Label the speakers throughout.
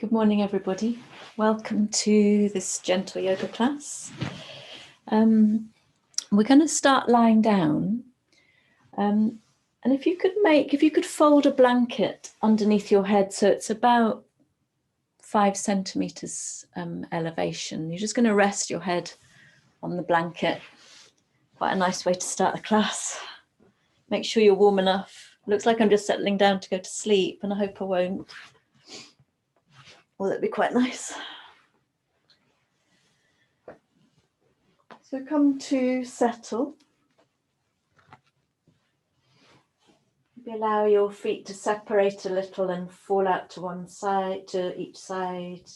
Speaker 1: Good morning, everybody. Welcome to this gentle yoga class. We're going to start lying down. And if you could fold a blanket underneath your head so it's about 5 centimeters elevation, you're just going to rest your head on the blanket. Quite a nice way to start the class. Make sure you're warm enough. Looks like I'm just settling down to go to sleep, and I hope I won't. Well, that'd be quite nice. So come to settle. Maybe allow your feet to separate a little and fall out to one side, to each side.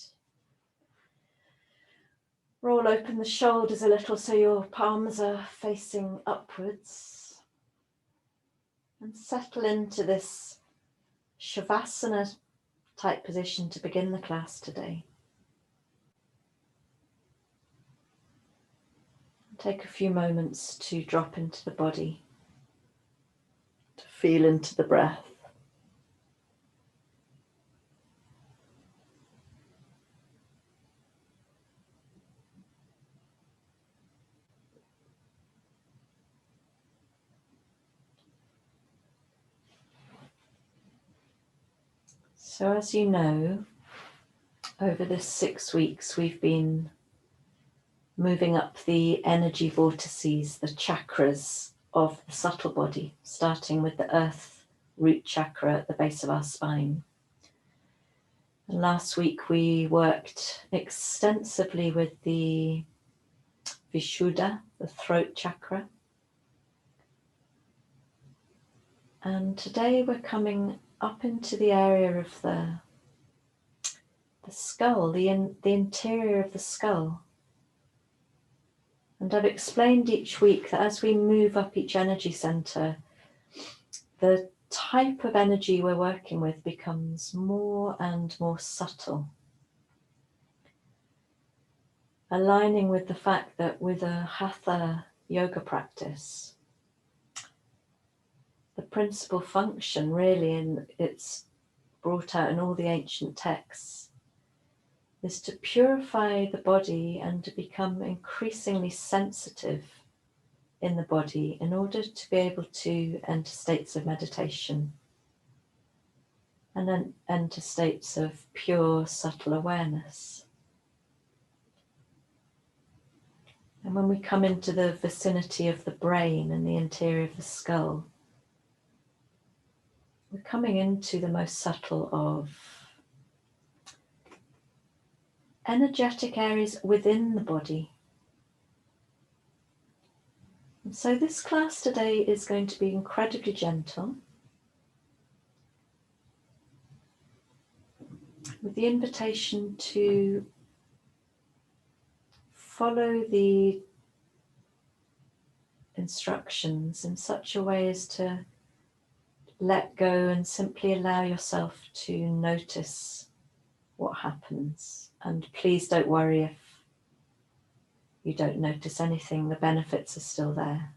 Speaker 1: Roll open the shoulders a little so your palms are facing upwards. And settle into this Shavasana type position to begin the class today. Take a few moments to drop into the body, to feel into the breath. So as you know, over this 6 weeks we've been moving up the energy vortices, the chakras of the subtle body, starting with the earth root chakra at the base of our spine. And last week we worked extensively with the Vishuddha, the throat chakra. And today we're coming up into the area of the skull, the interior of the skull. And I've explained each week that as we move up each energy center, the type of energy we're working with becomes more and more subtle. Aligning with the fact that with a hatha yoga practice, the principal function really, and it's brought out in all the ancient texts, is to purify the body and to become increasingly sensitive in the body in order to be able to enter states of meditation and then enter states of pure, subtle awareness. And when we come into the vicinity of the brain and the interior of the skull, we're coming into the most subtle of energetic areas within the body. And so this class today is going to be incredibly gentle, with the invitation to follow the instructions in such a way as to let go and simply allow yourself to notice what happens. And please don't worry if you don't notice anything, the benefits are still there.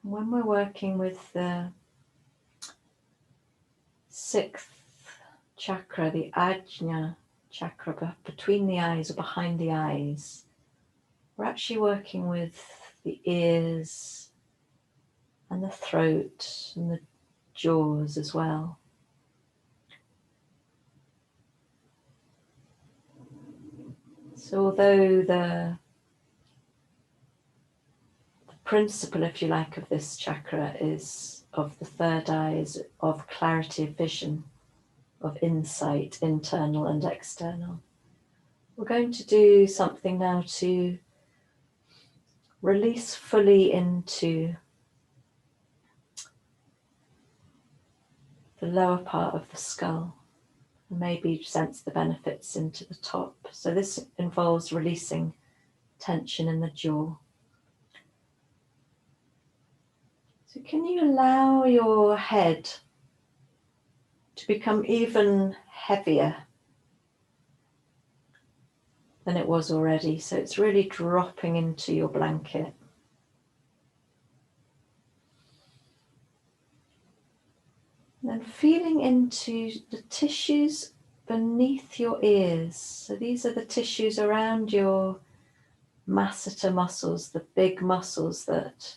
Speaker 1: When we're working with the 6th chakra, the Ajna chakra, between the eyes or behind the eyes, we're actually working with the ears and the throat and the jaws as well. So although the principle, if you like, of this chakra is of the third eye, is of clarity of vision, of insight, internal and external. We're going to do something now to release fully into the lower part of the skull, and maybe sense the benefits into the top. So this involves releasing tension in the jaw. So can you allow your head to become even heavier than it was already. So it's really dropping into your blanket. And then feeling into the tissues beneath your ears. So these are the tissues around your masseter muscles, the big muscles that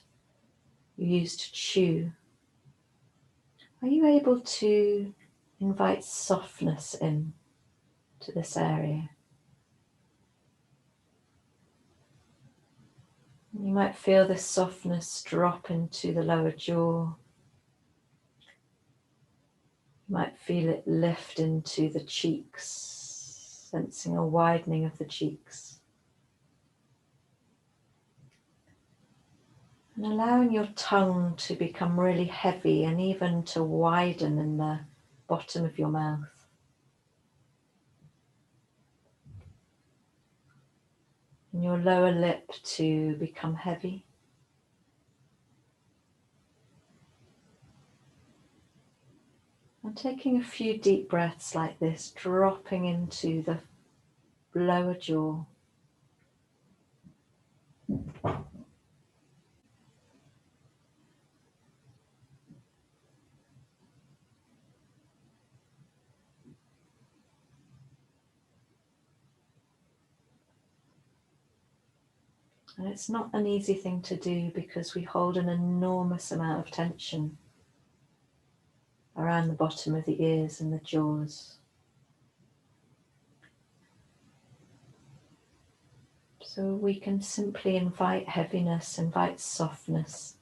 Speaker 1: you use to chew. Are you able to invite softness in to this area? You might feel this softness drop into the lower jaw. You might feel it lift into the cheeks, sensing a widening of the cheeks. And allowing your tongue to become really heavy and even to widen in the bottom of your mouth. And your lower lip to become heavy. And taking a few deep breaths like this, dropping into the lower jaw. And it's not an easy thing to do because we hold an enormous amount of tension around the bottom of the ears and the jaws. So we can simply invite heaviness, invite softness,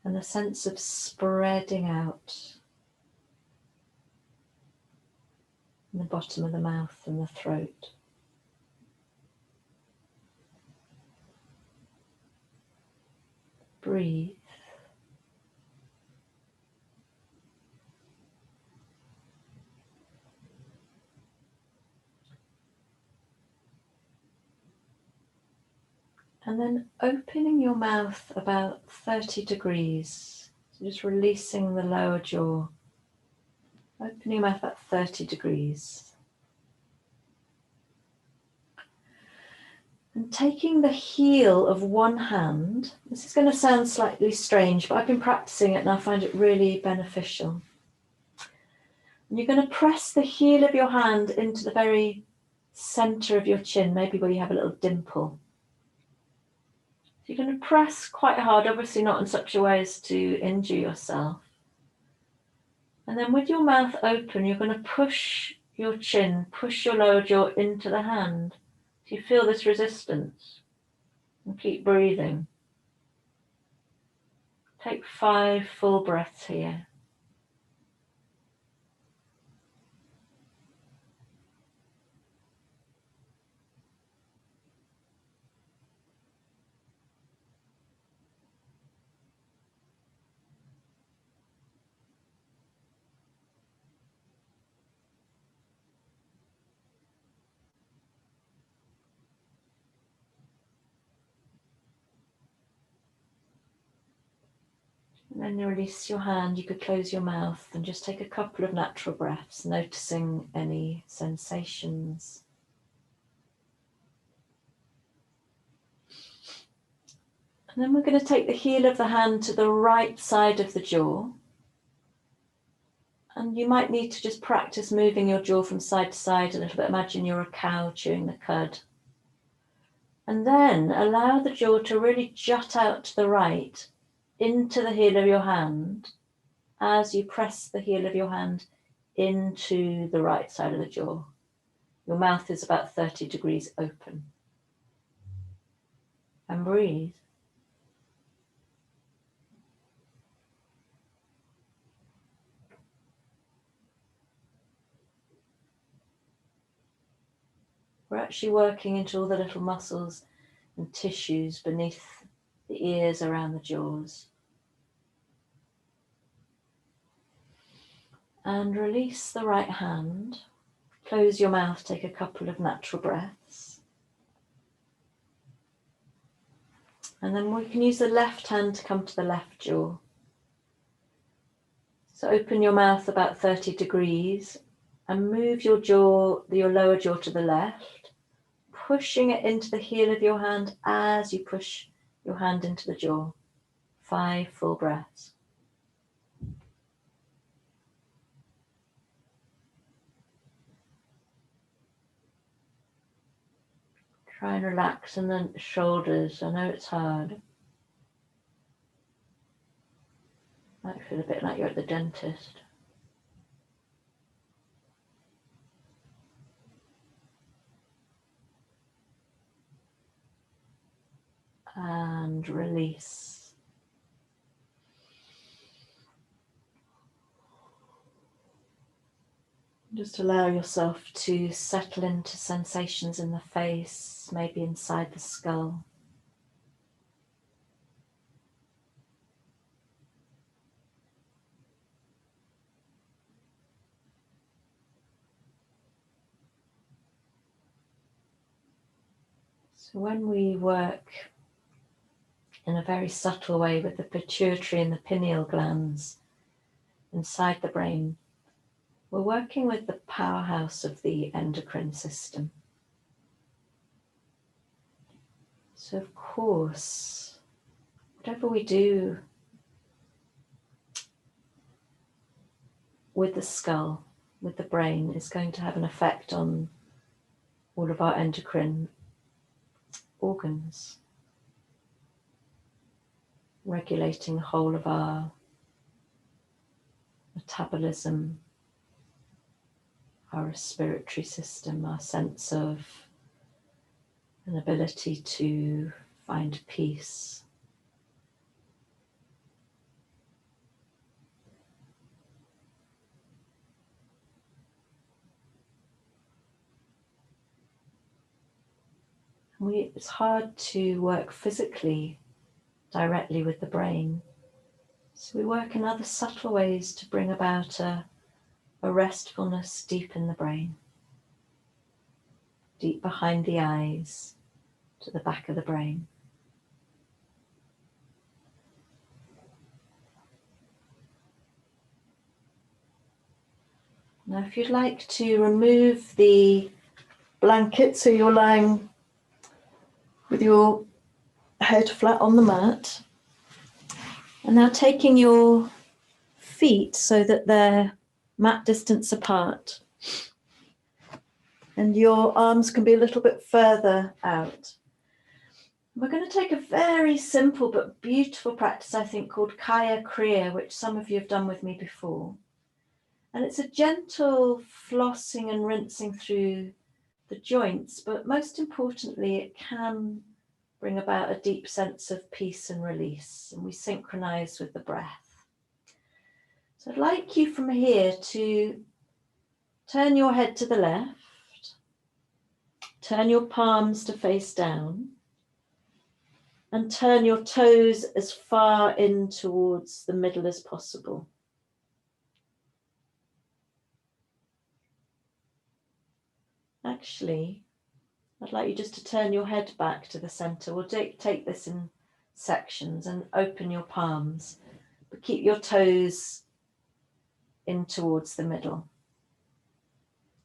Speaker 1: and a sense of spreading out in the bottom of the mouth and the throat. Breathe. And then opening your mouth about 30 degrees. So just releasing the lower jaw. Opening your mouth about 30 degrees. And taking the heel of one hand. This is going to sound slightly strange, but I've been practicing it and I find it really beneficial. And you're going to press the heel of your hand into the very center of your chin, maybe where you have a little dimple. So you're going to press quite hard, obviously not in such a way as to injure yourself. And then with your mouth open, you're going to push your chin, push your lower jaw into the hand. Do you feel this resistance? And keep breathing. Take 5 full breaths here. And then you release your hand, you could close your mouth and just take a couple of natural breaths, noticing any sensations. And then we're going to take the heel of the hand to the right side of the jaw. And you might need to just practice moving your jaw from side to side a little bit. Imagine you're a cow chewing the cud. And then allow the jaw to really jut out to the right into the heel of your hand as you press the heel of your hand into the right side of the jaw. Your mouth is about 30 degrees open. And breathe. We're actually working into all the little muscles and tissues beneath the ears, around the jaws. And release the right hand. Close your mouth, take a couple of natural breaths. And then we can use the left hand to come to the left jaw. So open your mouth about 30 degrees and move your jaw, your lower jaw to the left. pushing it into the heel of your hand as you push your hand into the jaw. 5 full breaths. Try and relax in the shoulders. I know it's hard. Might feel a bit like you're at the dentist. And release. Just allow yourself to settle into sensations in the face, maybe inside the skull. So when we work in a very subtle way with the pituitary and the pineal glands inside the brain, we're working with the powerhouse of the endocrine system. So of course, whatever we do with the skull, with the brain, is going to have an effect on all of our endocrine organs, regulating the whole of our metabolism, our respiratory system, our sense of an ability to find peace. It's hard to work physically directly with the brain, so we work in other subtle ways to bring about a restfulness deep in the brain, deep behind the eyes, to the back of the brain. Now, if you'd like to remove the blanket so you're lying with your head flat on the mat, and now taking your feet so that they're mat distance apart, and your arms can be a little bit further out. We're going to take a very simple but beautiful practice, I think, called Kaya Kriya, which some of you have done with me before. And it's a gentle flossing and rinsing through the joints, but most importantly, it can bring about a deep sense of peace and release, and we synchronize with the breath. So I'd like you from here to turn your head to the left, turn your palms to face down, and turn your toes as far in towards the middle as possible. Actually, I'd like you just to turn your head back to the center. We'll take this in sections and open your palms, but keep your toes in towards the middle.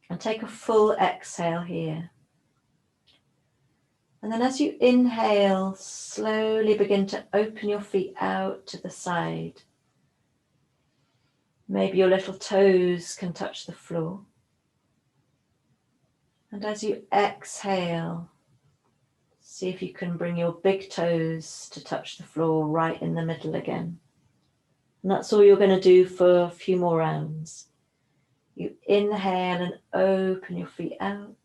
Speaker 1: And take a full exhale here. And then as you inhale, slowly begin to open your feet out to the side. Maybe your little toes can touch the floor. And as you exhale, see if you can bring your big toes to touch the floor right in the middle again. And that's all you're going to do for a few more rounds. You inhale and open your feet out.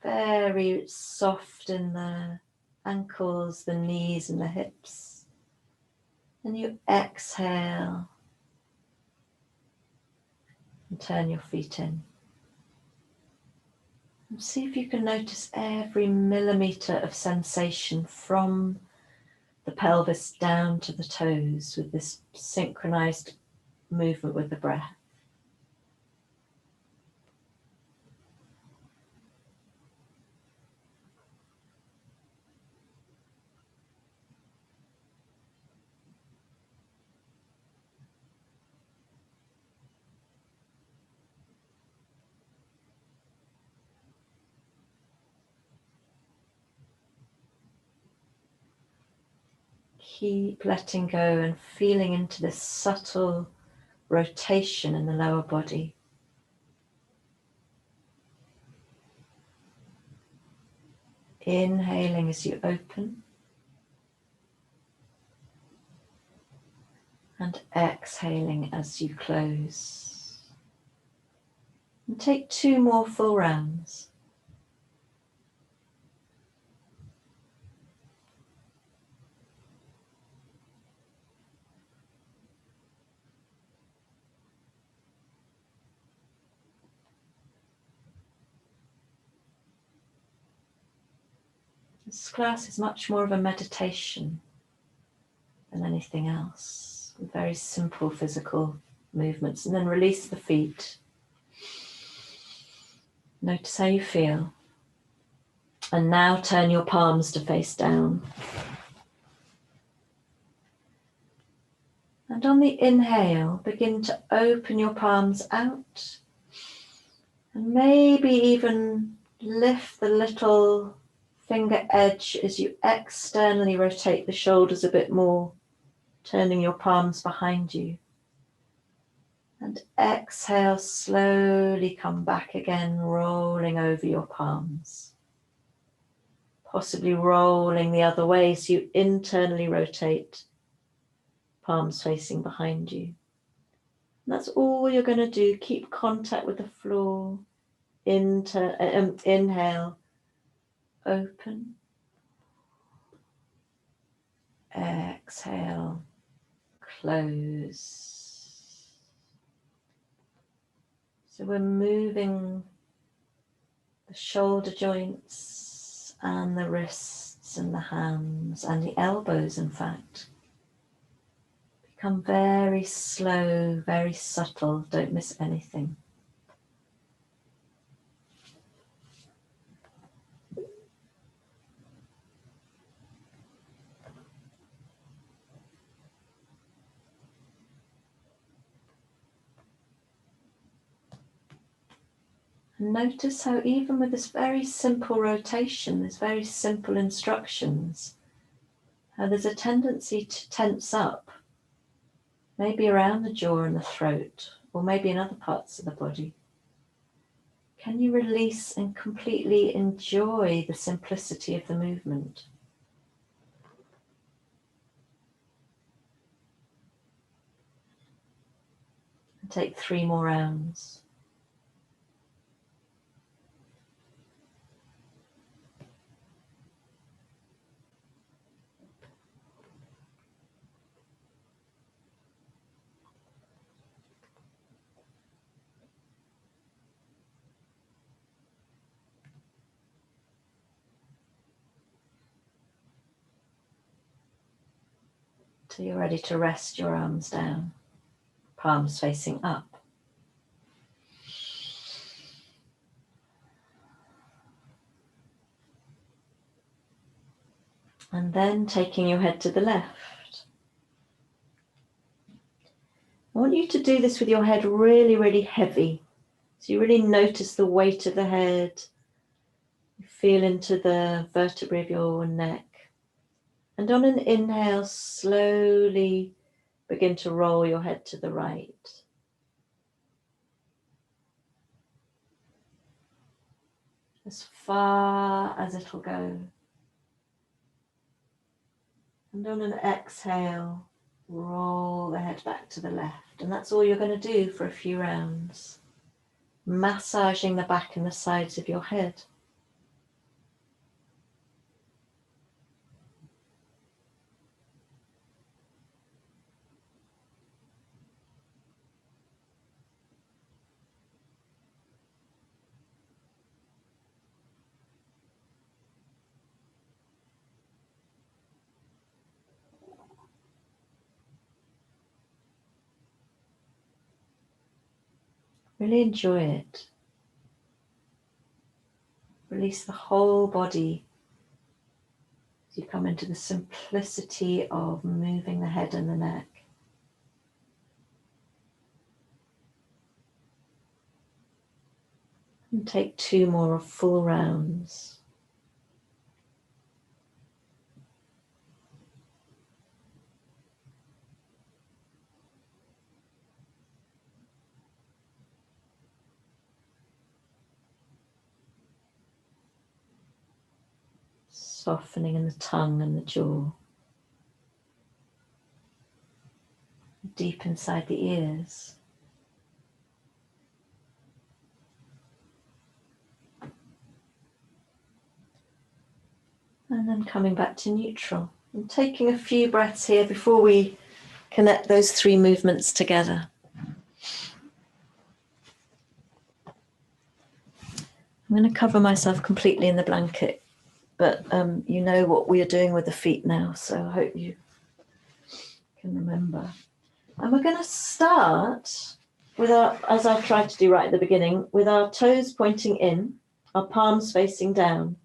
Speaker 1: Very soft in the ankles, the knees and the hips. And you exhale and turn your feet in. And see if you can notice every millimeter of sensation from the pelvis down to the toes with this synchronized movement with the breath. keep letting go and feeling into this subtle rotation in the lower body. Inhaling as you open and exhaling as you close. And take 2 more full rounds. This class is much more of a meditation than anything else, with very simple physical movements. And then release the feet. Notice how you feel. And now turn your palms to face down. And on the inhale, begin to open your palms out. And maybe even lift the little finger edge as you externally rotate the shoulders a bit more, turning your palms behind you. And exhale, slowly come back again, rolling over your palms. Possibly rolling the other way, so you internally rotate, palms facing behind you. And that's all you're going to do. Keep contact with the floor. Inhale, open. Exhale, close. So we're moving the shoulder joints and the wrists and the hands and the elbows, in fact. Become very slow, very subtle. Don't miss anything. Notice how even with this very simple rotation, these very simple instructions, how there's a tendency to tense up, maybe around the jaw and the throat, or maybe in other parts of the body. Can you release and completely enjoy the simplicity of the movement? And take 3 more rounds. Till you're ready to rest your arms down, palms facing up. And then taking your head to the left. I want you to do this with your head really, really heavy. So you really notice the weight of the head. You feel into the vertebrae of your neck. And on an inhale, slowly begin to roll your head to the right. As far as it'll go. And on an exhale, roll the head back to the left. And that's all you're going to do for a few rounds. Massaging the back and the sides of your head. Really enjoy it. Release the whole body as you come into the simplicity of moving the head and the neck. And take 2 more full rounds. Softening in the tongue and the jaw. Deep inside the ears. And then coming back to neutral. And taking a few breaths here before we connect those three movements together. I'm going to cover myself completely in the blanket, but you know what we are doing with the feet now, so I hope you can remember. And we're going to start with our, as I tried to do right at the beginning, with our toes pointing in, our palms facing down,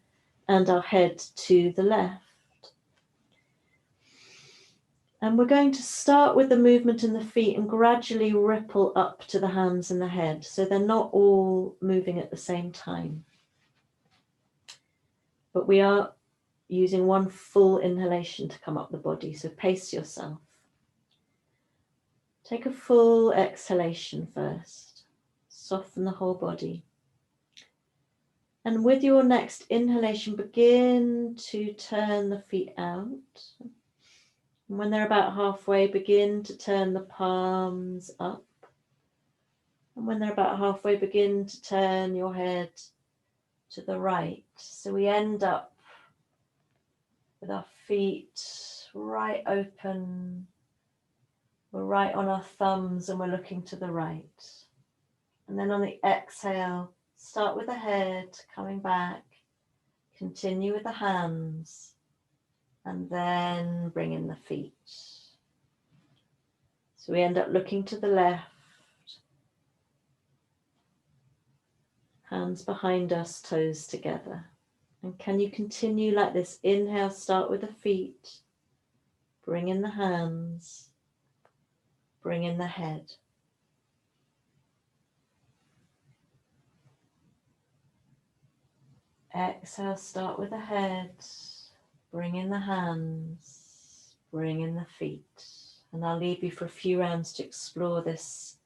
Speaker 1: and our head to the left. And we're going to start with the movement in the feet and gradually ripple up to the hands and the head, so they're not all moving at the same time. But we are using one full inhalation to come up the body, so pace yourself. Take a full exhalation first. Soften the whole body. And with your next inhalation, begin to turn the feet out. And when they're about halfway, begin to turn the palms up. And when they're about halfway, begin to turn your head to the right. So we end up with our feet right open. We're right on our thumbs and we're looking to the right. And then on the exhale, start with the head, coming back. Continue with the hands. And then bring in the feet. So we end up looking to the left. Hands behind us, toes together. And can you continue like this? Inhale, start with the feet. Bring in the hands. Bring in the head. Exhale, start with the head. Bring in the hands. Bring in the feet. And I'll leave you for a few rounds to explore this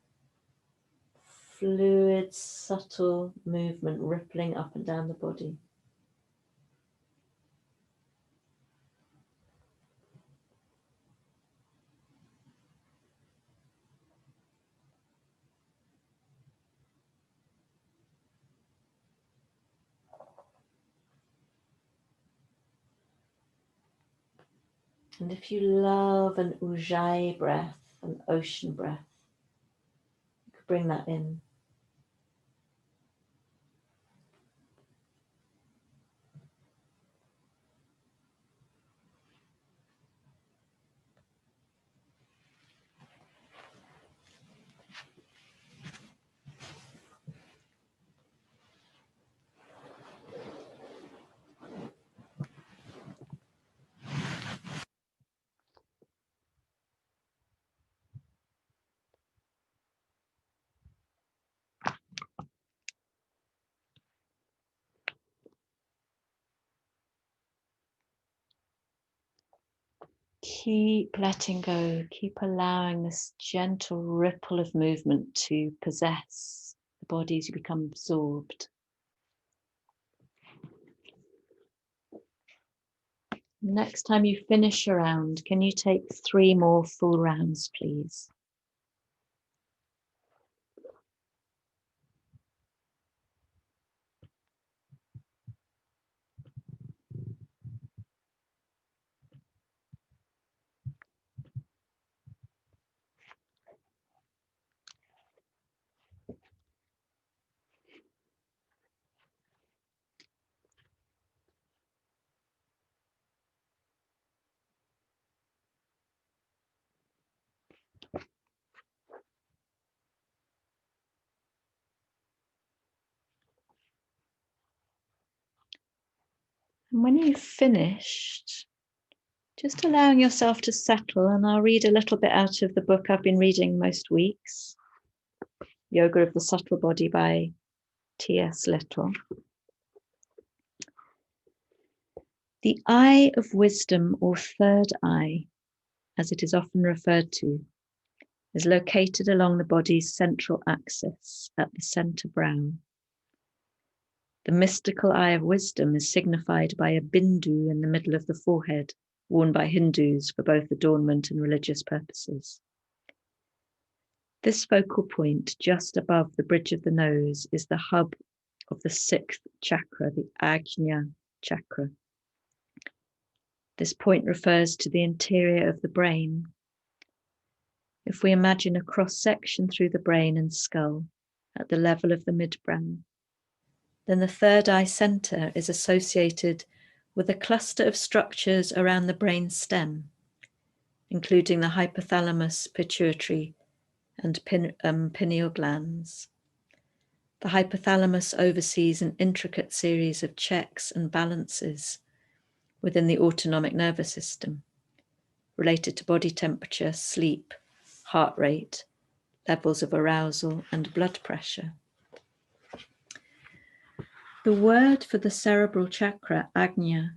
Speaker 1: fluid, subtle movement rippling up and down the body. And if you love an ujjayi breath, an ocean breath, you could bring that in. Keep letting go, keep allowing this gentle ripple of movement to possess the body as you become absorbed. Next time you finish a round, can you take 3 more full rounds, please? And when you've finished, just allowing yourself to settle, and I'll read a little bit out of the book I've been reading most weeks, Yoga of the Subtle Body by T.S. Little. The eye of wisdom, or third eye, as it is often referred to, is located along the body's central axis at the center brow. The mystical eye of wisdom is signified by a bindu in the middle of the forehead, worn by Hindus for both adornment and religious purposes. This focal point just above the bridge of the nose is the hub of the 6th chakra, the Ajna chakra. This point refers to the interior of the brain. If we imagine a cross-section through the brain and skull at the level of the midbrain, then the third eye center is associated with a cluster of structures around the brain stem, including the hypothalamus, pituitary, and pineal glands. The hypothalamus oversees an intricate series of checks and balances within the autonomic nervous system, related to body temperature, sleep, heart rate, levels of arousal, and blood pressure. The word for the cerebral chakra, Ajna,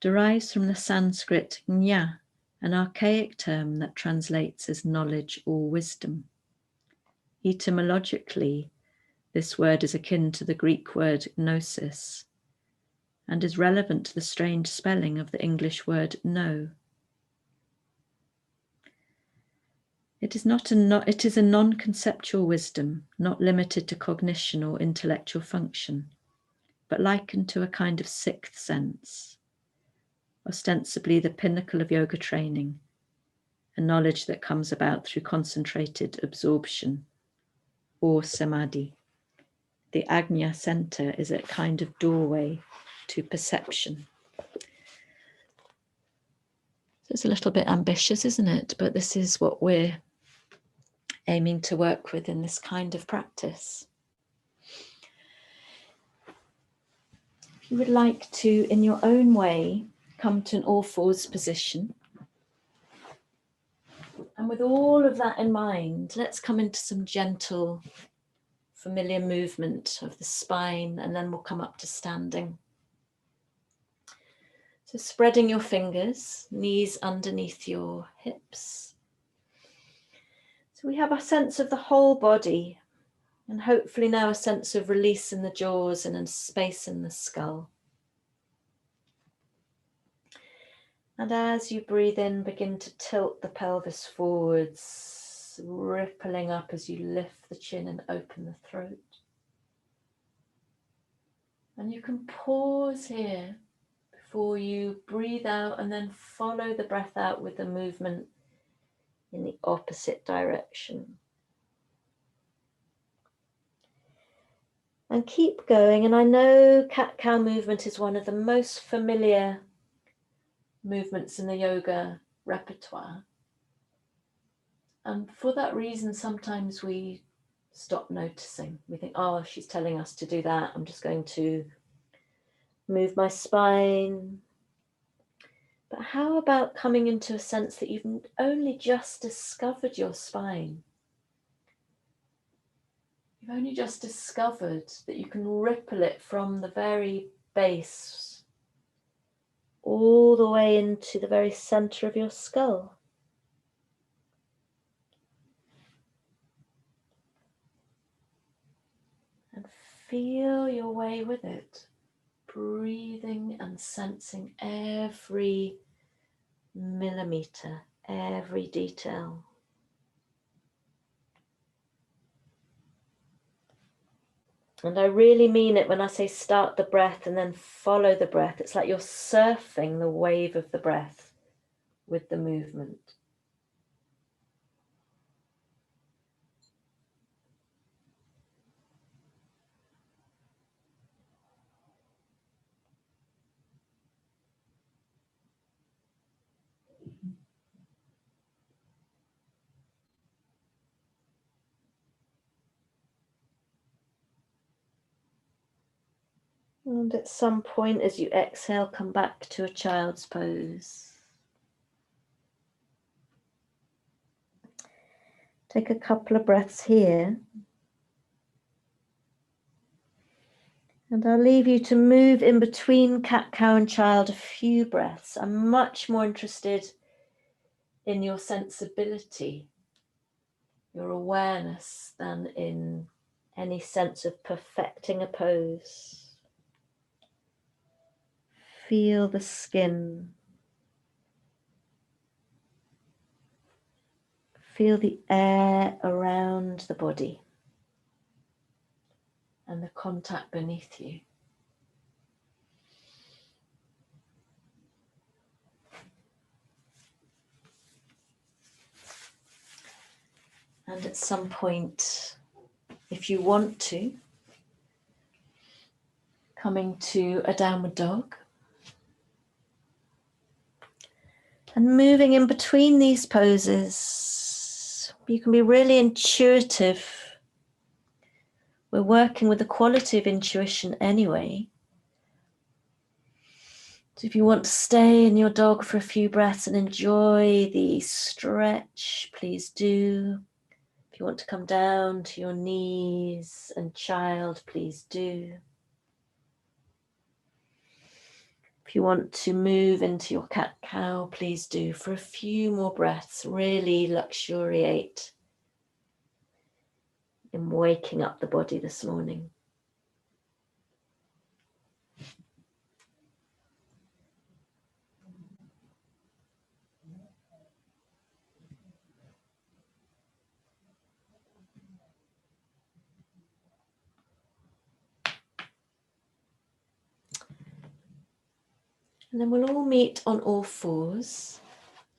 Speaker 1: derives from the Sanskrit jna, an archaic term that translates as knowledge or wisdom. Etymologically, this word is akin to the Greek word gnosis and is relevant to the strange spelling of the English word know. It is a non-conceptual wisdom, not limited to cognition or intellectual function, but likened to a kind of sixth sense, ostensibly the pinnacle of yoga training, a knowledge that comes about through concentrated absorption or samadhi. The Ajna center is a kind of doorway to perception. So it's a little bit ambitious, isn't it? But this is what we're aiming to work with in this kind of practice. If you would like to, in your own way, come to an all-fours position. And with all of that in mind, let's come into some gentle, familiar movement of the spine, and then we'll come up to standing. So spreading your fingers, knees underneath your hips. So we have a sense of the whole body, and hopefully now a sense of release in the jaws and a space in the skull. And as you breathe in, begin to tilt the pelvis forwards, rippling up as you lift the chin and open the throat. And you can pause here before you breathe out and then follow the breath out with the movement in the opposite direction. And keep going. And I know cat-cow movement is one of the most familiar movements in the yoga repertoire. And for that reason, sometimes we stop noticing. We think, oh, she's telling us to do that. I'm just going to move my spine. But how about coming into a sense that you've only just discovered your spine? You've only just discovered that you can ripple it from the very base all the way into the very center of your skull. And feel your way with it, breathing and sensing every millimeter, every detail. And I really mean it when I say start the breath and then follow the breath. It's like you're surfing the wave of the breath with the movement. And at some point as you exhale, come back to a child's pose. Take a couple of breaths here. And I'll leave you to move in between cat, cow, and child a few breaths. I'm much more interested in your sensibility, your awareness, than in any sense of perfecting a pose. Feel the skin. Feel the air around the body and the contact beneath you. And at some point, if you want to, coming to a downward dog. And moving in between these poses, you can be really intuitive. We're working with the quality of intuition anyway. So if you want to stay in your dog for a few breaths and enjoy the stretch, please do. If you want to come down to your knees and child, please do. If you want to move into your cat-cow, please do. For a few more breaths, really luxuriate in waking up the body this morning. And then we'll all meet on all fours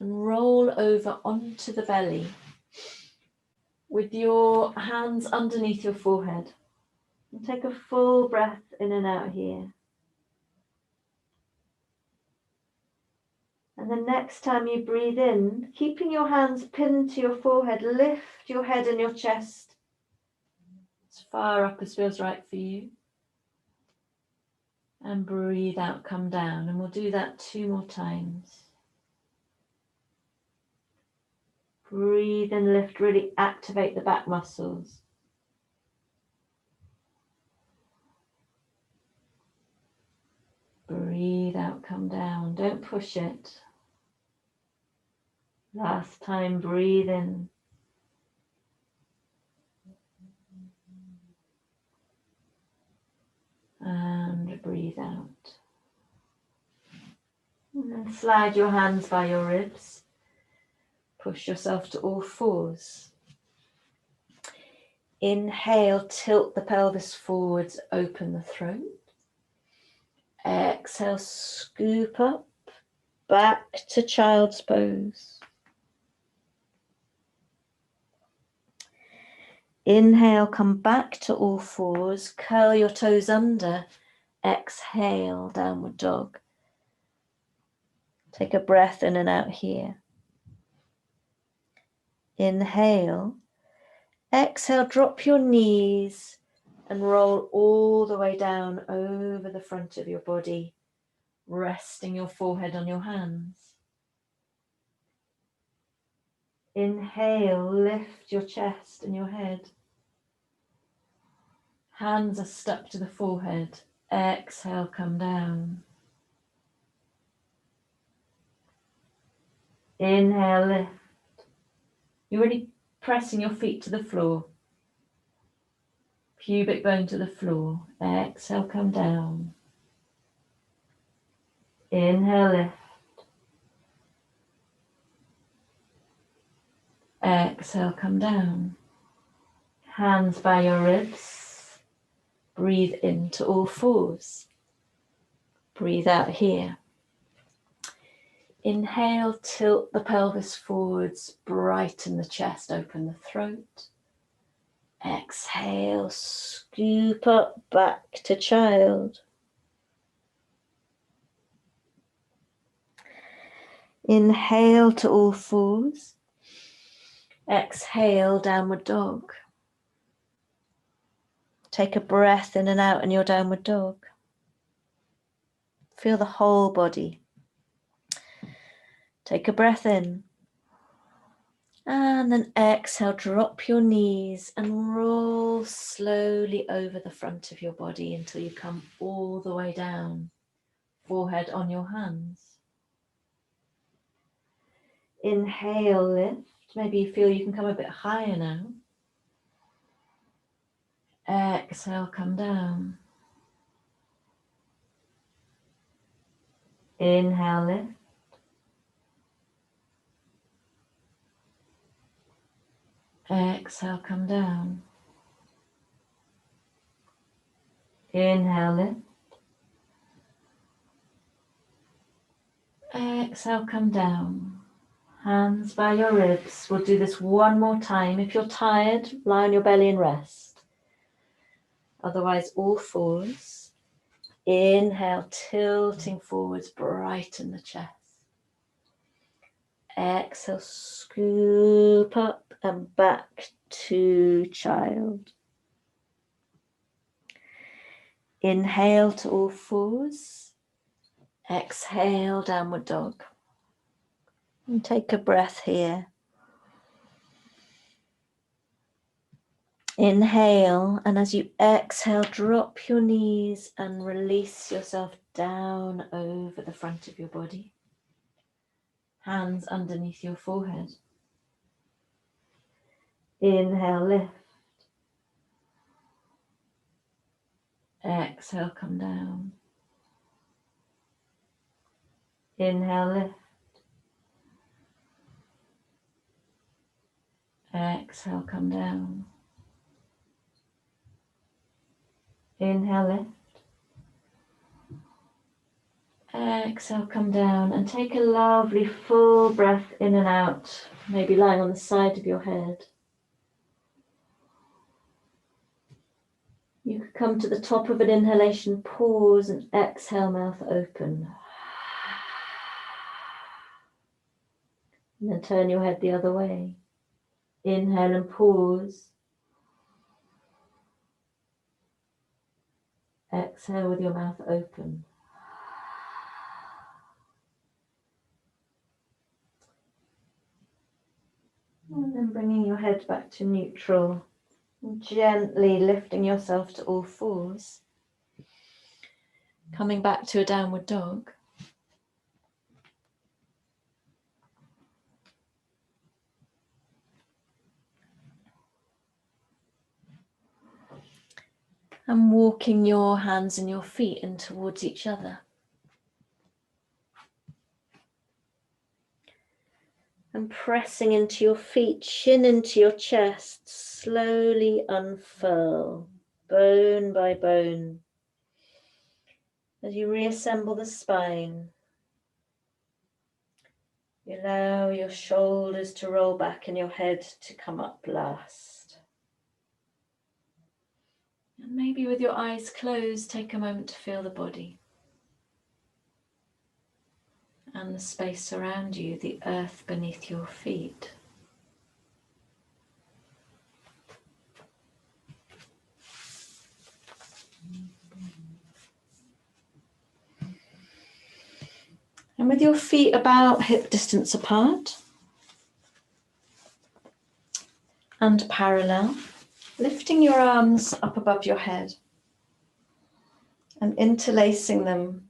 Speaker 1: and roll over onto the belly with your hands underneath your forehead. And take a full breath in and out here. And the next time you breathe in, keeping your hands pinned to your forehead, lift your head and your chest as far up as feels right for you. And breathe out, come down. And we'll do that 2 more times. Breathe and lift, really activate the back muscles. Breathe out, come down. Don't push it. Last time, breathe in. And breathe out. And then slide your hands by your ribs. Push yourself to all fours. Inhale, tilt the pelvis forwards, open the throat. Exhale, scoop up, back to child's pose. Inhale, come back to all fours, curl your toes under. Exhale, downward dog. Take a breath in and out here. Inhale. Exhale, drop your knees and roll all the way down over the front of your body, resting your forehead on your hands. Inhale, lift your chest and your head. Hands are stuck to the forehead. Exhale, come down. Inhale, lift. You're really pressing your feet to the floor. Pubic bone to the floor. Exhale, come down. Inhale, lift. Exhale, come down. Hands by your ribs. Breathe into all fours. Breathe out here. Inhale, tilt the pelvis forwards, brighten the chest, open the throat. Exhale, scoop up, back to child. Inhale to all fours. Exhale, downward dog. Take a breath in and out in your downward dog. Feel the whole body. Take a breath in. And then exhale, drop your knees and roll slowly over the front of your body until you come all the way down, forehead on your hands. Inhale, lift. Maybe you feel you can come a bit higher now. Exhale, come down. Inhale, lift. Exhale, come down. Inhale, lift. Exhale, come down. Hands by your ribs. We'll do this one more time. If you're tired, lie on your belly and rest. Otherwise, all fours. Inhale, tilting forwards, brighten the chest. Exhale, scoop up and back to child. Inhale to all fours. Exhale, downward dog. And take a breath here. Inhale, and as you exhale, drop your knees and release yourself down over the front of your body. Hands underneath your forehead. Inhale, lift. Exhale, come down. Inhale, lift. Exhale, come down. Inhale, lift. Exhale, come down and take a lovely full breath in and out, maybe lying on the side of your head. You could come to the top of an inhalation, pause and exhale, mouth open. And then turn your head the other way. Inhale and pause. Exhale with your mouth open. And then bringing your head back to neutral. Gently lifting yourself to all fours. Coming back to a downward dog. And walking your hands and your feet in towards each other. And pressing into your feet, chin into your chest, slowly unfurl, bone by bone. As you reassemble the spine, you allow your shoulders to roll back and your head to come up last. And maybe with your eyes closed, take a moment to feel the body. And the space around you, the earth beneath your feet. And with your feet about hip distance apart and parallel, lifting your arms up above your head and interlacing them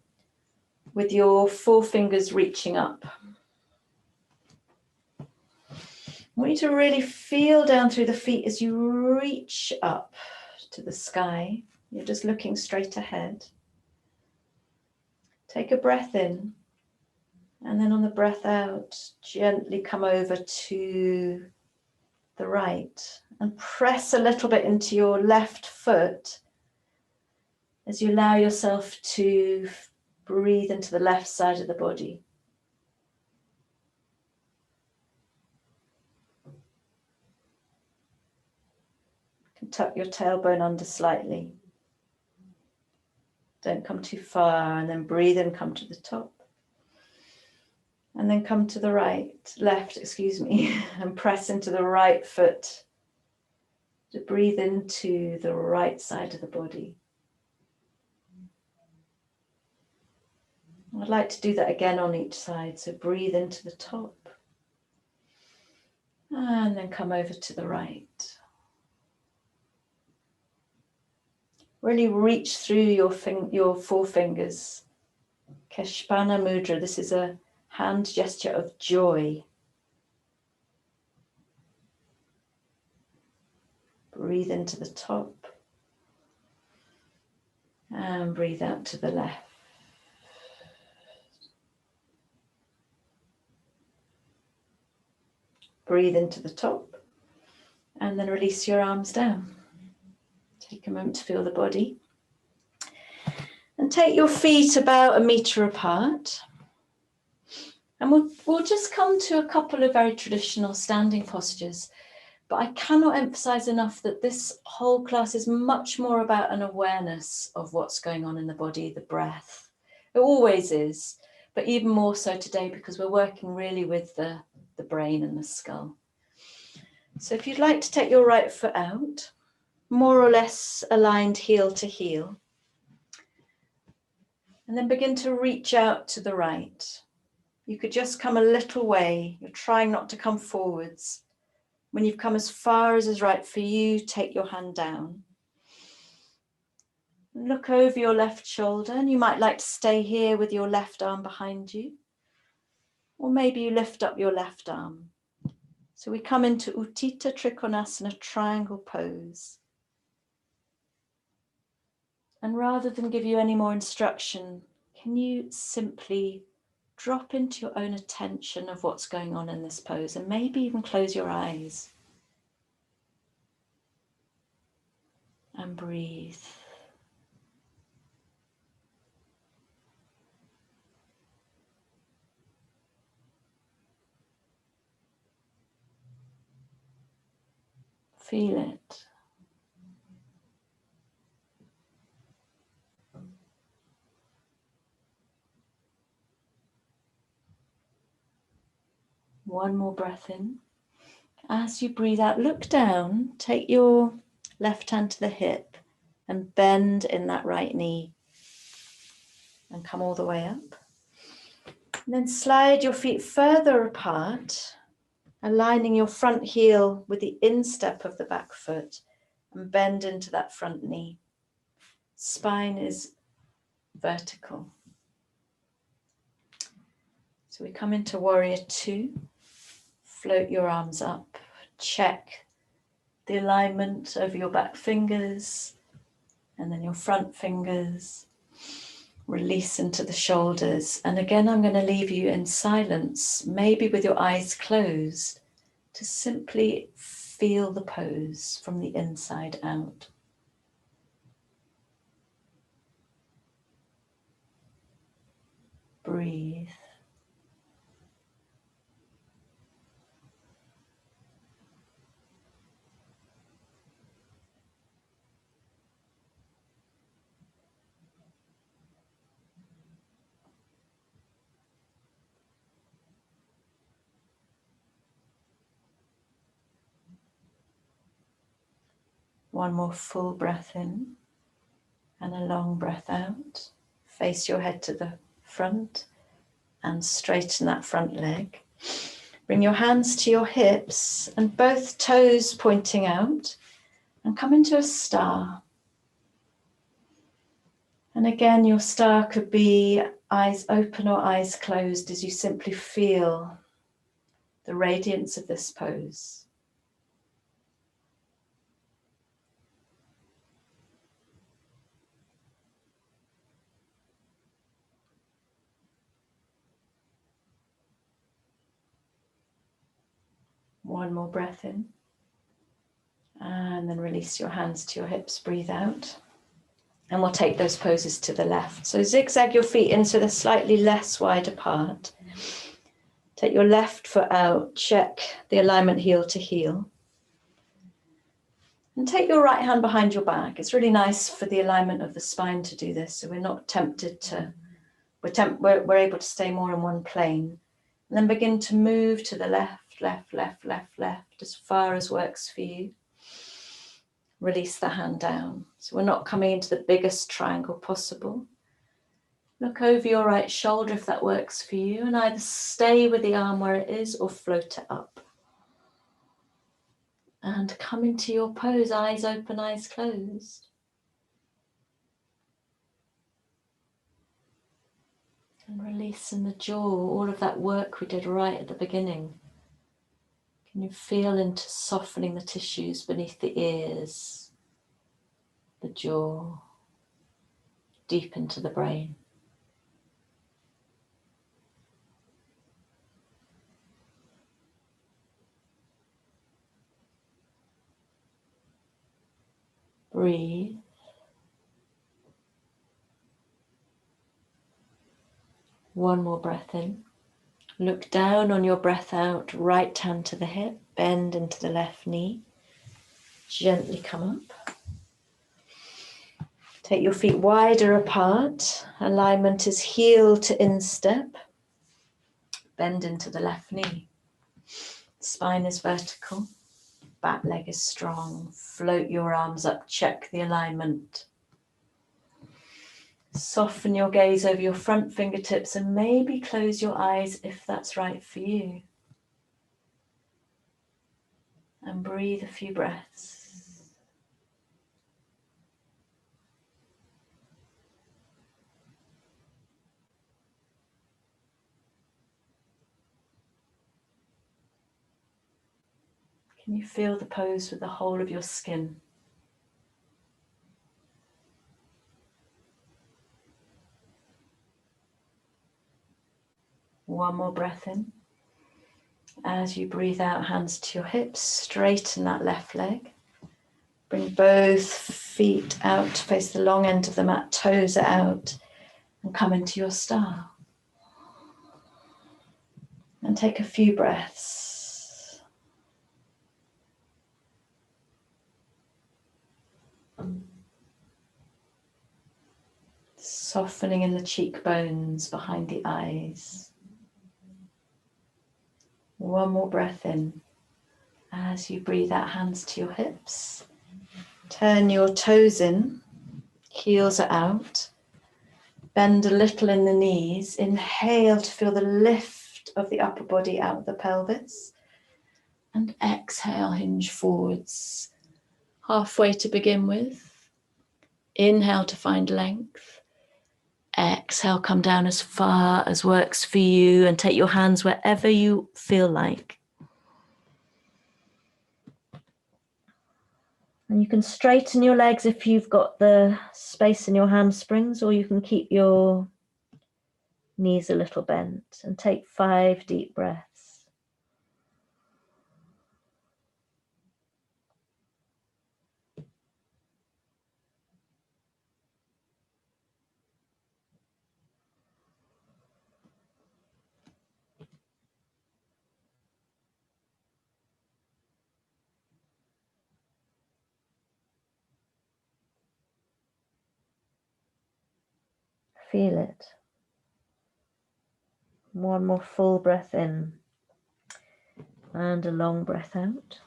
Speaker 1: with your forefingers reaching up. I want you to really feel down through the feet as you reach up to the sky. You're just looking straight ahead. Take a breath in, and then on the breath out, gently come over to the right and press a little bit into your left foot as you allow yourself to breathe into the left side of the body. Tuck your tailbone under slightly. Don't come too far, and then breathe in, come to the top. And then come to the left, and press into the right foot to breathe into the right side of the body. I'd like to do that again on each side. So breathe into the top and then come over to the right. Really reach through your forefingers. Keshpana Mudra. This is a hand gesture of joy. Breathe into the top and breathe out to the left. breathe into the top and then release your arms down. Take a moment to feel the body. And take your feet about 1 meter apart. And we'll just come to a couple of very traditional standing postures. But I cannot emphasize enough that this whole class is much more about an awareness of what's going on in the body, the breath. It always is, but even more so today because we're working really with the brain and the skull. So if you'd like to take your right foot out, more or less aligned heel to heel, and then begin to reach out to the right. You could just come a little way. You're trying not to come forwards. When you've come as far as is right for you, take your hand down. Look over your left shoulder, and you might like to stay here with your left arm behind you. Or maybe you lift up your left arm. So we come into Utthita Trikonasana triangle pose. And rather than give you any more instruction, can you simply drop into your own attention of what's going on in this pose and maybe even close your eyes and breathe. Feel it. One more breath in. As you breathe out, look down, take your left hand to the hip and bend in that right knee and come all the way up. And then slide your feet further apart, aligning your front heel with the instep of the back foot and bend into that front knee. Spine is vertical. So we come into Warrior Two. Float your arms up. Check the alignment over your back fingers and then your front fingers. Release into the shoulders. And again, I'm going to leave you in silence, maybe with your eyes closed, to simply feel the pose from the inside out. Breathe. One more full breath in and a long breath out. Face your head to the front and straighten that front leg. Bring your hands to your hips and both toes pointing out and come into a star. And again, your star could be eyes open or eyes closed as you simply feel the radiance of this pose. One more breath in. And then release your hands to your hips, breathe out. And we'll take those poses to the left. So zigzag your feet in so they're slightly less wide apart. Take your left foot out, check the alignment heel to heel. And take your right hand behind your back. It's really nice for the alignment of the spine to do this, so we're not tempted to, we're able to stay more in one plane. And then begin to move to the left, left, left, left, left, as far as works for you. Release the hand down. So we're not coming into the biggest triangle possible. Look over your right shoulder if that works for you, and either stay with the arm where it is or float it up. And come into your pose, eyes open, eyes closed. And release in the jaw, all of that work we did right at the beginning. Can you feel into softening the tissues beneath the ears, the jaw, deep into the brain? breathe, one more breath in. Look down on your breath out, right hand to the hip, bend into the left knee. Gently come up. Take your feet wider apart. Alignment is heel to instep. Bend into the left knee. Spine is vertical. Back leg is strong. Float your arms up. Check the alignment. Soften your gaze over your front fingertips and maybe close your eyes if that's right for you. And breathe a few breaths. Can you feel the pose with the whole of your skin? One more breath in. As you breathe out, hands to your hips, straighten that left leg. Bring both feet out to face the long end of the mat, toes are out, and come into your star. And take a few breaths. Softening in the cheekbones, behind the eyes. One more breath in. As you breathe out, hands to your hips. Turn your toes in, heels are out. Bend a little in the knees. Inhale to feel the lift of the upper body out of the pelvis. And exhale, hinge forwards. Halfway to begin with. Inhale to find length. Exhale, come down as far as works for you and take your hands wherever you feel like. And you can straighten your legs if you've got the space in your hamstrings, or you can keep your knees a little bent and take 5 deep breaths. Feel it. One more full breath in and a long breath out.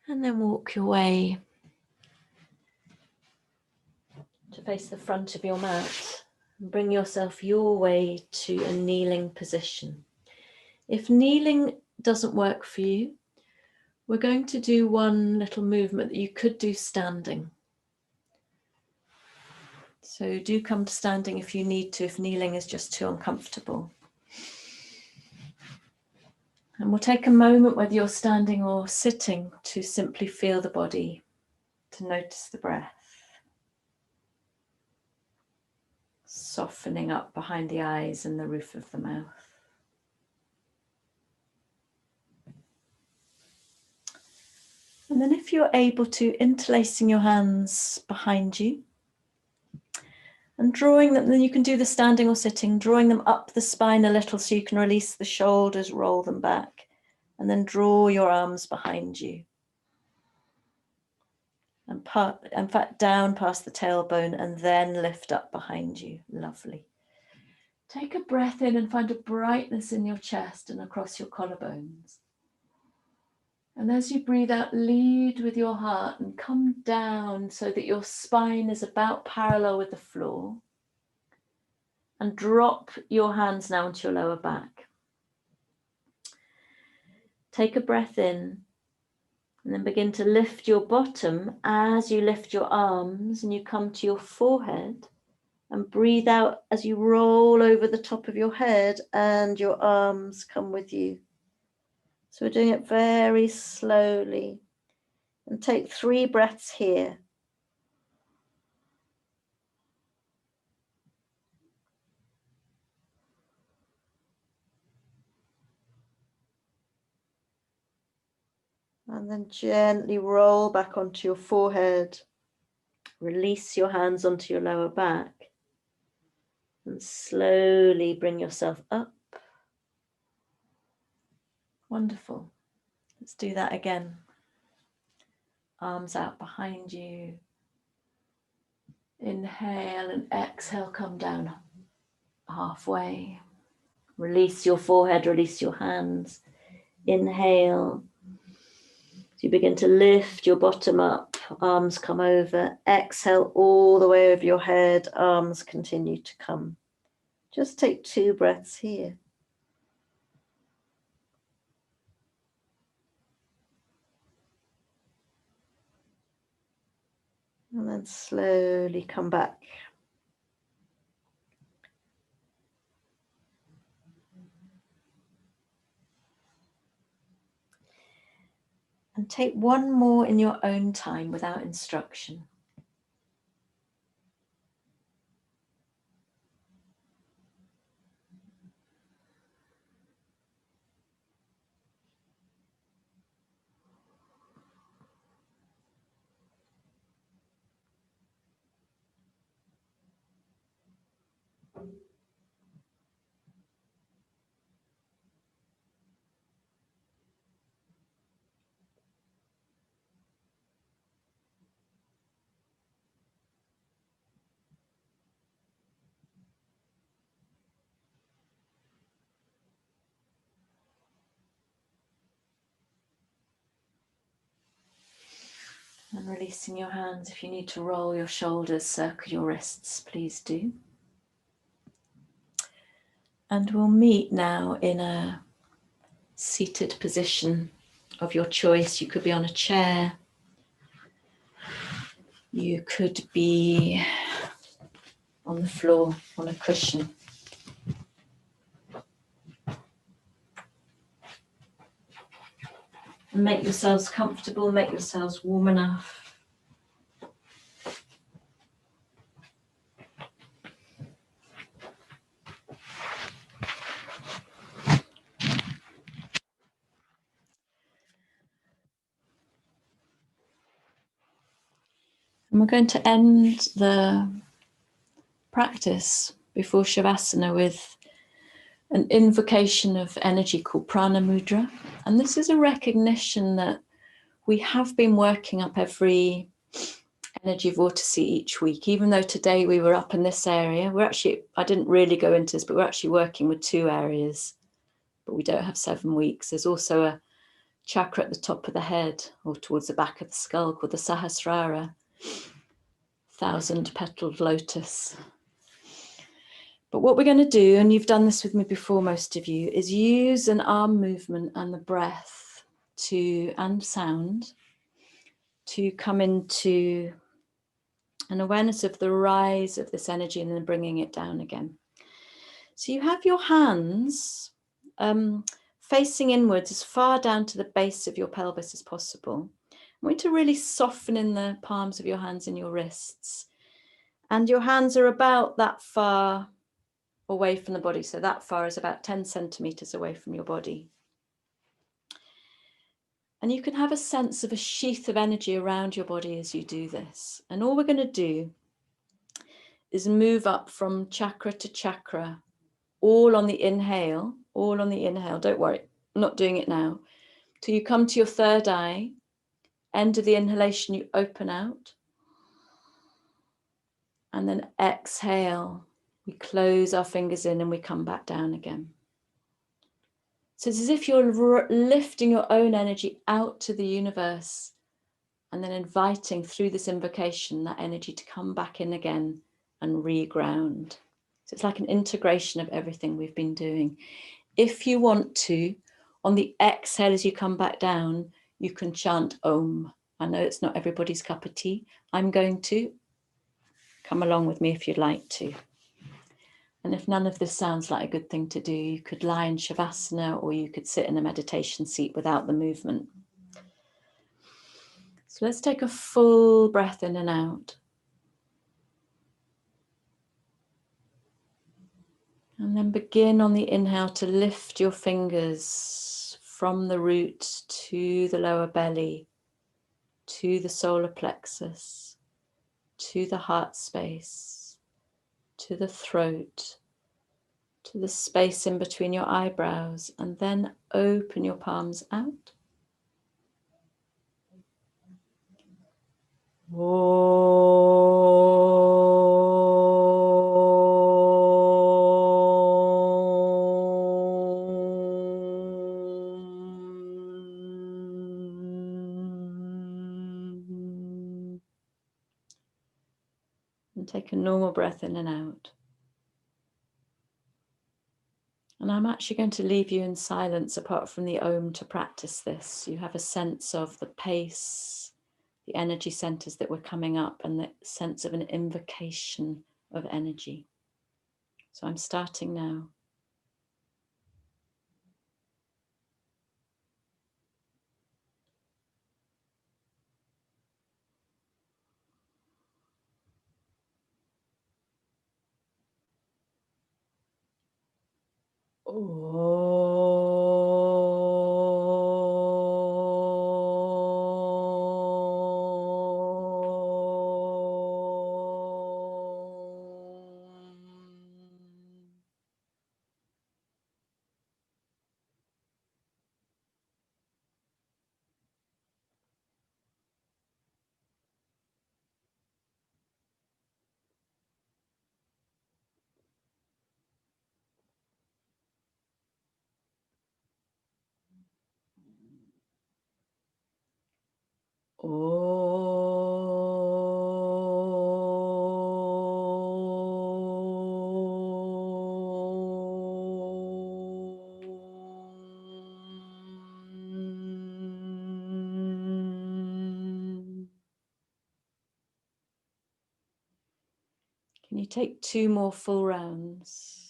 Speaker 1: And then walk your way to face the front of your mat and bring yourself your way to a kneeling position. If kneeling doesn't work for you, we're going to do one little movement that you could do standing. So do come to standing if you need to, if kneeling is just too uncomfortable. And we'll take a moment, whether you're standing or sitting, to simply feel the body, to notice the breath. Softening up behind the eyes and the roof of the mouth. And then if you're able to, interlacing your hands behind you and drawing them, then you can do the standing or sitting, drawing them up the spine a little so you can release the shoulders, roll them back, and then draw your arms behind you. And in fact, down past the tailbone and then lift up behind you. Lovely. Take a breath in and find a brightness in your chest and across your collarbones. And as you breathe out, lead with your heart and come down so that your spine is about parallel with the floor. And drop your hands now into your lower back. Take a breath in and then begin to lift your bottom as you lift your arms and you come to your forehead. And breathe out as you roll over the top of your head and your arms come with you. So we're doing it very slowly. And take 3 breaths here. And then gently roll back onto your forehead. Release your hands onto your lower back. And slowly bring yourself up. Wonderful. Let's do that again. Arms out behind you. Inhale and exhale, come down halfway. Release your forehead, release your hands. Inhale. So you begin to lift your bottom up, arms come over. Exhale all the way over your head, arms continue to come. Just take 2 breaths here. And then slowly come back. And take one more in your own time without instruction. And releasing your hands. If you need to roll your shoulders, circle your wrists, please do. And we'll meet now in a seated position of your choice. You could be on a chair. You could be on the floor, on a cushion. And make yourselves comfortable, make yourselves warm enough. And we're going to end the practice before Shavasana with an invocation of energy called Prana Mudra. And this is a recognition that we have been working up every energy vortice each week, even though today we were up in this area. I didn't really go into this, but we're actually working with 2 areas, but we don't have 7 weeks. There's also a chakra at the top of the head or towards the back of the skull called the Sahasrara, 1,000-petaled lotus. But what we're going to do, and you've done this with me before, most of you, is use an arm movement and the breath and sound to come into an awareness of the rise of this energy and then bringing it down again. So you have your hands facing inwards as far down to the base of your pelvis as possible. I want you to really soften in the palms of your hands and your wrists. And your hands are about that far away from the body. So that far is about 10 centimeters away from your body. And you can have a sense of a sheath of energy around your body as you do this. And all we're going to do is move up from chakra to chakra, all on the inhale, don't worry, I'm not doing it now, till you come to your 3rd eye. End of the inhalation, you open out, and then exhale, we close our fingers in and we come back down again. So it's as if you're lifting your own energy out to the universe and then inviting through this invocation that energy to come back in again and reground. So it's like an integration of everything we've been doing. If you want to, on the exhale as you come back down, you can chant Om. I know it's not everybody's cup of tea. I'm going to. Come along with me if you'd like to. And if none of this sounds like a good thing to do, you could lie in Shavasana or you could sit in a meditation seat without the movement. So let's take a full breath in and out. And then begin on the inhale to lift your fingers from the root to the lower belly, to the solar plexus, to the heart space, to the throat, to the space in between your eyebrows, and then open your palms out. And take a normal breath in and out. And I'm actually going to leave you in silence apart from the Om to practice this. You have a sense of the pace, the energy centers that were coming up, and the sense of an invocation of energy. So I'm starting now. Can you take 2 more full rounds?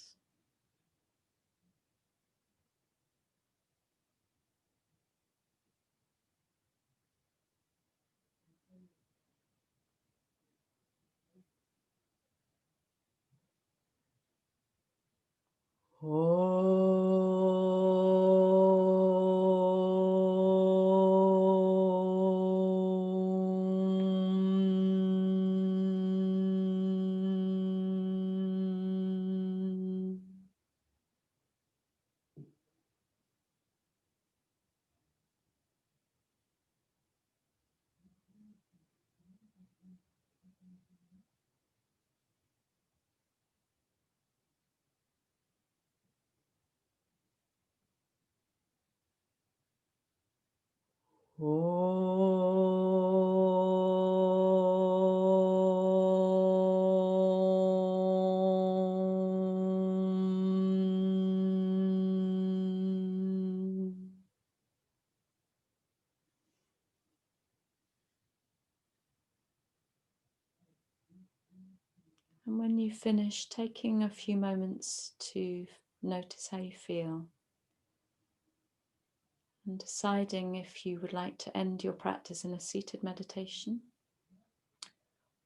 Speaker 1: And when you finish, taking a few moments to notice how you feel and deciding if you would like to end your practice in a seated meditation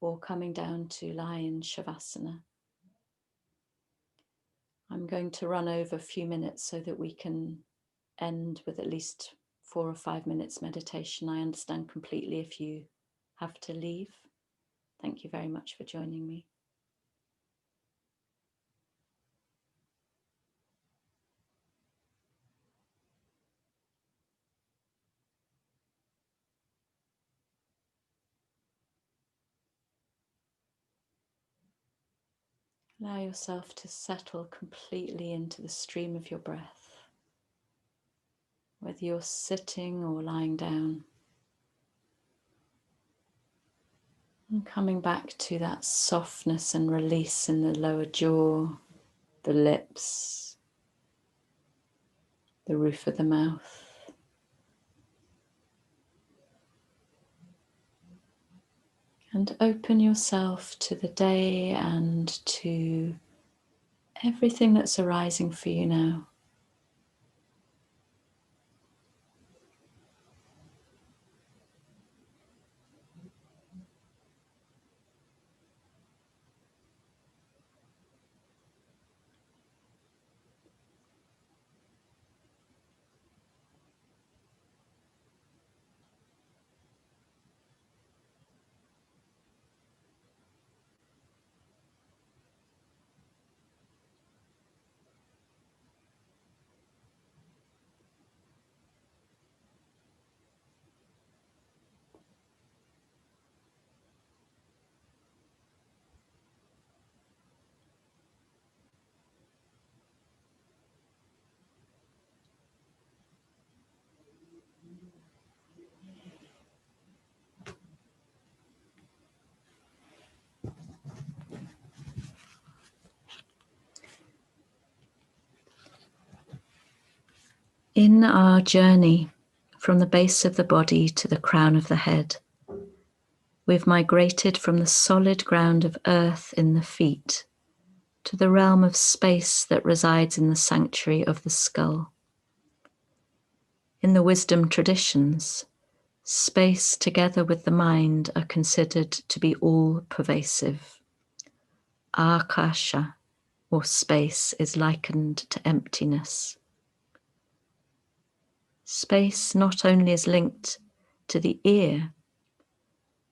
Speaker 1: or coming down to lie in Shavasana. I'm going to run over a few minutes so that we can end with at least 4 or 5 minutes meditation. I understand completely if you have to leave. Thank you very much for joining me. Allow yourself to settle completely into the stream of your breath, whether you're sitting or lying down. And coming back to that softness and release in the lower jaw, the lips, the roof of the mouth. And open yourself to the day and to everything that's arising for you now. In our journey from the base of the body to the crown of the head, we've migrated from the solid ground of earth in the feet to the realm of space that resides in the sanctuary of the skull. In the wisdom traditions, space together with the mind are considered to be all-pervasive. Akasha, or space, is likened to emptiness. Space not only is linked to the ear,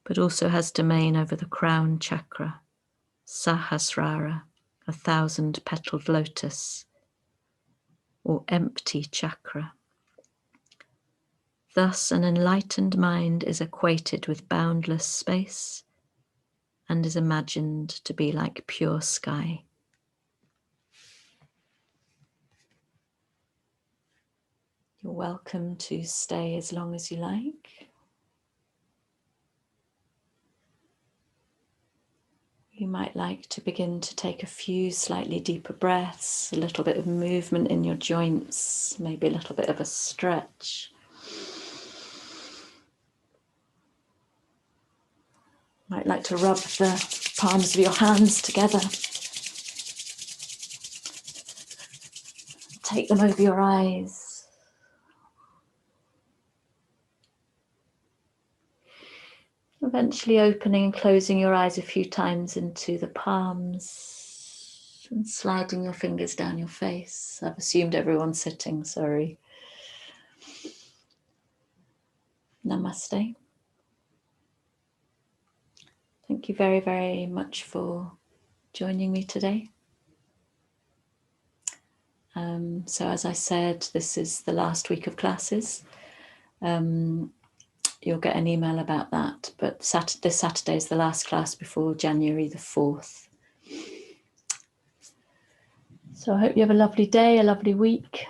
Speaker 1: but also has domain over the crown chakra, Sahasrara, 1,000-petaled lotus, or empty chakra. Thus, an enlightened mind is equated with boundless space and is imagined to be like pure sky. You're welcome to stay as long as you like. You might like to begin to take a few slightly deeper breaths, a little bit of movement in your joints, maybe a little bit of a stretch. Might like to rub the palms of your hands together. Take them over your eyes. Eventually opening and closing your eyes a few times into the palms and sliding your fingers down your face. I've assumed everyone's sitting, sorry. Namaste. Thank you very, very much for joining me today. So as I said, this is the last week of classes. You'll get an email about that, but this Saturday is the last class before January the 4th. So I hope you have a lovely day, a lovely week.